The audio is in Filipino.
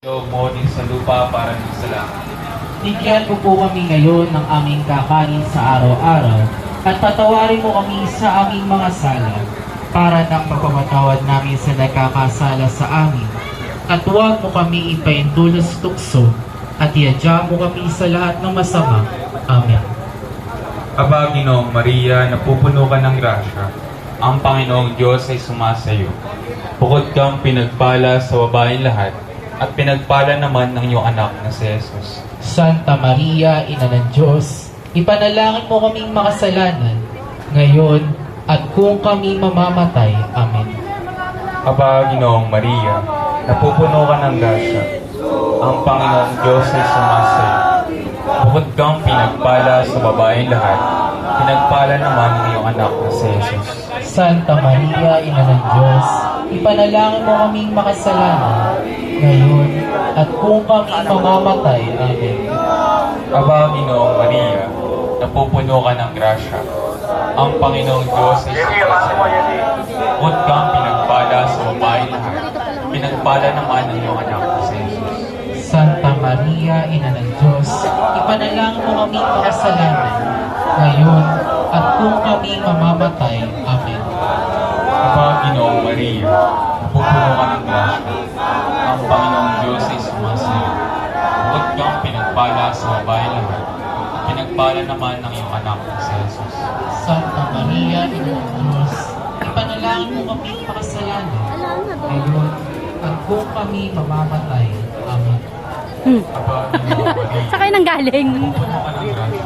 Loob mo din sa lupa para din sa langit. Bigyan mo po kami ngayon ng aming kakanin sa araw-araw at patawarin mo kami sa aming mga sala para nang mapapatawad namin sa nagkakasala sa amin. At huwag mo kami ipaintulot sa tukso at iadya mo kami sa lahat ng masama. Amen. Aba, Ginoong Maria, napupuno ka ng grasya. Ang Panginoong Diyos ay sumasayo. Bukod kang pinagpala sa babaeng lahat, at pinagpala naman ng iyong anak na si Jesus. Santa Maria, Ina ng Diyos, ipanalangin mo kaming makasalanan, ngayon at kung kami mamamatay. Amen. Aba, Ginoong Maria, napupuno ka ng grasya. Ang Panginoong Diyos ay sumasayo. Bukod kang pinagpala sa babaeng lahat, pinagpala naman ng iyong anak na si Jesus. Santa Maria, Ina ng Diyos, ipanalangin mo kaming makasalanan, ngayon at kung kami mamamatay. Amen. Aba, Ginoong Maria, napupuno ka ng grasya. Ang Panginoong Diyos ay sumasayo. Bukod kang pinagpala sa babaeng lahat, pinagpala naman ng iyong anak na si Jesus. Santa Maria, Ina ng Diyos, ipanalangin mo kaming makasalanan, ngayon at kung kami mamamatay. Amen. Aba, Ginoong Maria, napupuno ka ng grasya. Ang Panginoong Diyos ay sumasayo. Bukod kang pinagpala sa babaeng lahat, pinagpala naman ng iyong anak na si Jesus. Santa Maria, Ina ng Diyos, ipanalangin mo kaming makasalanan, ngayon at kung kami mamamatay. Amen. Aba, Ginoong Maria, Sa kayo nang galing. napupuno ka ng grasya.